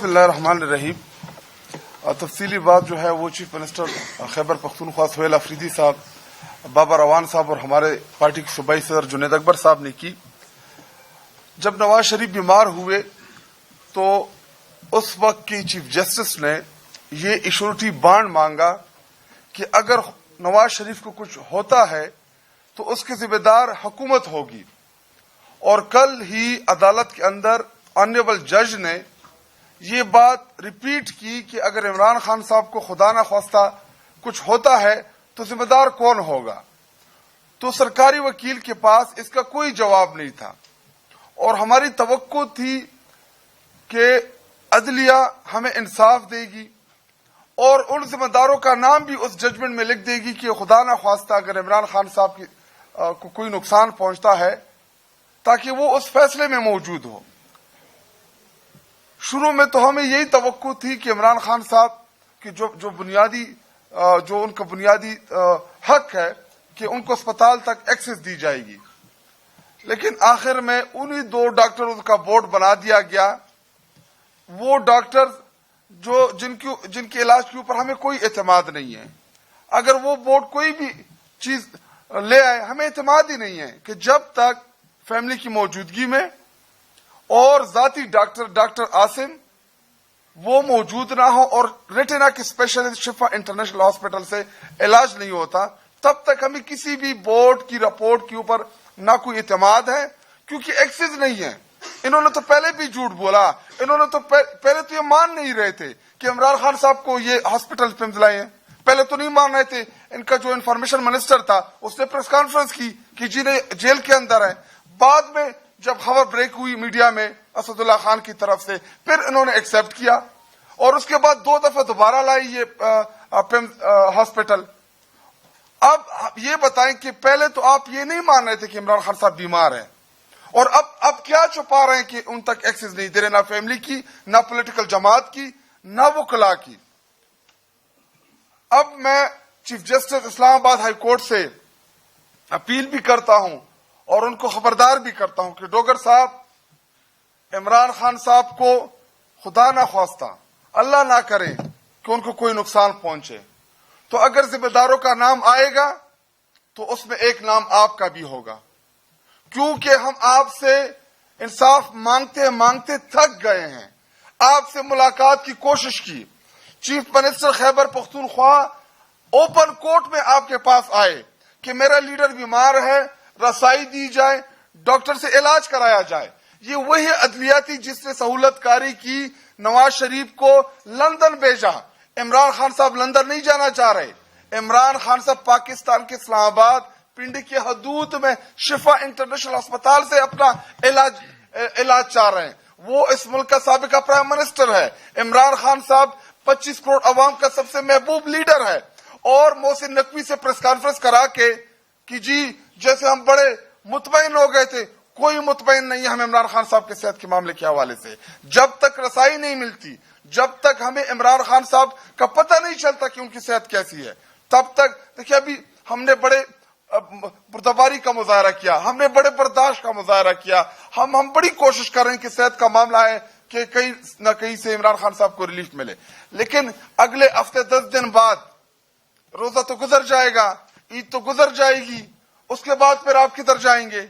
بسم اللہ الرحمن الرحیم. تفصیلی بات جو ہے وہ چیف منسٹر خیبر پختونخوا سہیل آفریدی صاحب, بابا روان صاحب اور ہمارے پارٹی کے صوبائی صدر جنید اکبر صاحب نے کی. جب نواز شریف بیمار ہوئے تو اس وقت کی چیف جسٹس نے یہ ایشورٹی بانڈ مانگا کہ اگر نواز شریف کو کچھ ہوتا ہے تو اس کے ذمہ دار حکومت ہوگی. اور کل ہی عدالت کے اندر آنریبل جج نے یہ بات ریپیٹ کی کہ اگر عمران خان صاحب کو خدا نہ خواستہ کچھ ہوتا ہے تو ذمہ دار کون ہوگا. تو سرکاری وکیل کے پاس اس کا کوئی جواب نہیں تھا اور ہماری توقع تھی کہ عدلیہ ہمیں انصاف دے گی اور ان ذمہ داروں کا نام بھی اس ججمنٹ میں لکھ دے گی کہ خدا نہ خواستہ اگر عمران خان صاحب کو کوئی نقصان پہنچتا ہے تاکہ وہ اس فیصلے میں موجود ہو. شروع میں تو ہمیں یہی توقع تھی کہ عمران خان صاحب کی جو ان کا بنیادی حق ہے کہ ان کو اسپتال تک ایکسس دی جائے گی, لیکن آخر میں انہی دو ڈاکٹروں کا بورڈ بنا دیا گیا. وہ ڈاکٹر جن کے علاج کے اوپر ہمیں کوئی اعتماد نہیں ہے. اگر وہ بورڈ کوئی بھی چیز لے آئے ہمیں اعتماد ہی نہیں ہے کہ جب تک فیملی کی موجودگی میں اور ذاتی ڈاکٹر عاصم وہ موجود نہ ہو اور ریٹینا کے اسپیشلسٹ شفا انٹرنیشنل ہاسپٹل سے علاج نہیں ہوتا, تب تک ہمیں کسی بھی بورڈ کی رپورٹ کے اوپر نہ کوئی اعتماد ہے, کیونکہ ایکسس نہیں ہے. انہوں نے تو پہلے بھی جھوٹ بولا. انہوں نے تو پہلے تو یہ مان نہیں رہے تھے کہ عمران خان صاحب کو یہ ہاسپٹل پہ لائے ہیں. پہلے تو نہیں مان رہے تھے. ان کا جو انفارمیشن منسٹر تھا اس نے پریس کانفرنس کی کہ جنہیں جیل کے اندر ہے. بعد میں جب خبر بریک ہوئی میڈیا میں اسد اللہ خان کی طرف سے, پھر انہوں نے ایکسپٹ کیا اور اس کے بعد 2 دفعہ دوبارہ لائی یہ ہاسپٹل. اب یہ بتائیں کہ پہلے تو آپ یہ نہیں مان رہے تھے کہ عمران خان صاحب بیمار ہیں اور اب کیا چھپا رہے ہیں کہ ان تک ایکسس نہیں دے رہے, نہ فیملی کی, نہ پولیٹیکل جماعت کی, نہ وکلاء کی. اب میں چیف جسٹس اسلام آباد ہائی کورٹ سے اپیل بھی کرتا ہوں اور ان کو خبردار بھی کرتا ہوں کہ ڈوگر صاحب, عمران خان صاحب کو خدا نہ خواستہ اللہ نہ کرے کہ ان کو کوئی نقصان پہنچے, تو اگر ذمہ داروں کا نام آئے گا تو اس میں ایک نام آپ کا بھی ہوگا, کیونکہ ہم آپ سے انصاف مانگتے مانگتے تھک گئے ہیں. آپ سے ملاقات کی کوشش کی. Chief minister Khyber Pakhtunkhwa open court میں آپ کے پاس آئے کہ میرا لیڈر بیمار ہے, رسائی دی جائے, ڈاکٹر سے علاج کرایا جائے. یہ وہی عدلیہ تھی جس نے سہولت کاری کی, نواز شریف کو لندن بھیجا. عمران خان صاحب لندن نہیں جانا چاہ رہے. عمران خان صاحب پاکستان کے اسلام آباد پنڈی کی حدود میں شفا انٹرنیشنل ہسپتال سے اپنا علاج چاہ رہے ہیں. وہ اس ملک کا سابقہ پرائم منسٹر ہے. عمران خان صاحب 25 کروڑ عوام کا سب سے محبوب لیڈر ہے, اور محسن نقوی سے پریس کانفرنس کرا کے کہ جی جیسے ہم بڑے مطمئن ہو گئے تھے, کوئی مطمئن نہیں ہے ہمیں عمران خان صاحب کے صحت کے معاملے کے حوالے سے. جب تک رسائی نہیں ملتی, جب تک ہمیں عمران خان صاحب کا پتہ نہیں چلتا کہ ان کی صحت کیسی ہے, تب تک دیکھیے ابھی ہم نے بڑے بردباری کا مظاہرہ کیا, ہم نے بڑے برداشت کا مظاہرہ کیا, ہم بڑی کوشش کر رہے ہیں کہ صحت کا معاملہ ہے کہ کہیں نہ کہیں سے عمران خان صاحب کو ریلیف ملے. لیکن اگلے ہفتے 10 دن بعد روزہ تو گزر جائے گا, عید تو گزر جائے گی, اس کے بعد پھر آپ کدھر جائیں گے؟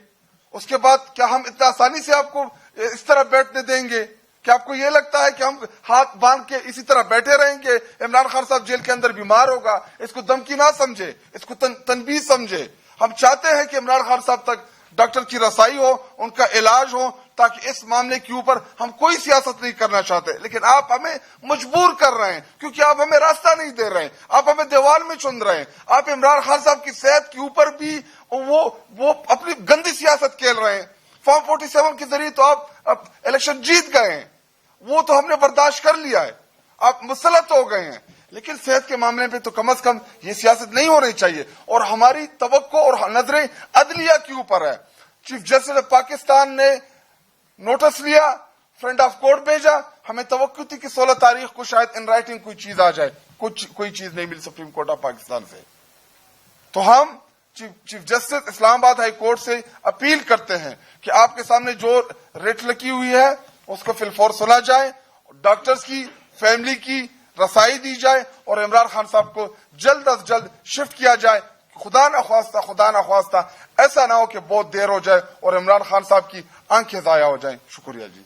اس کے بعد کیا ہم اتنا آسانی سے آپ کو اس طرح بیٹھنے دیں گے؟ کہ آپ کو یہ لگتا ہے کہ ہم ہاتھ باندھ کے اسی طرح بیٹھے رہیں گے؟ عمران خان صاحب جیل کے اندر بیمار ہوگا, اس کو دھمکی نہ سمجھے, اس کو تنبیہ سمجھے. ہم چاہتے ہیں کہ عمران خان صاحب تک ڈاکٹر کی رسائی ہو, ان کا علاج ہو, تاکہ اس معاملے کے اوپر ہم کوئی سیاست نہیں کرنا چاہتے. لیکن آپ ہمیں مجبور کر رہے ہیں, کیونکہ آپ ہمیں راستہ نہیں دے رہے ہیں, آپ ہمیں دیوال میں چن رہے ہیں. آپ عمران خان صاحب کی صحت کے اوپر بھی وہ اپنی گندی سیاست کھیل رہے ہیں. فارم 47 کے ذریعے تو آپ الیکشن جیت گئے ہیں, وہ تو ہم نے برداشت کر لیا ہے, آپ مسلط ہو گئے ہیں. لیکن صحت کے معاملے پہ تو کم از کم یہ سیاست نہیں ہونی چاہیے. اور ہماری توقع اور نظریں عدلیہ کے اوپر ہے. چیف جسٹس پاکستان نے نوٹس لیا, فرینڈ آف کورٹ بھیجا, ہمیں توقع تھی کہ 16 تاریخ کو شاید ان رائٹنگ کوئی چیز آ جائے. کوئی چیز نہیں ملی سپریم کورٹ آف پاکستان سے. تو ہم چیف جسٹس اسلام آباد ہائی کورٹ سے اپیل کرتے ہیں کہ آپ کے سامنے جو ریٹ لگی ہوئی ہے اس کو فی الفور سنا جائے, ڈاکٹرز کی فیملی کی رسائی دی جائے اور عمران خان صاحب کو جلد از جلد شفٹ کیا جائے. خدا نخواستہ ایسا نہ ہو کہ بہت دیر ہو جائے اور عمران خان صاحب کی آنکھیں ضائع ہو جائیں. شکریہ جی.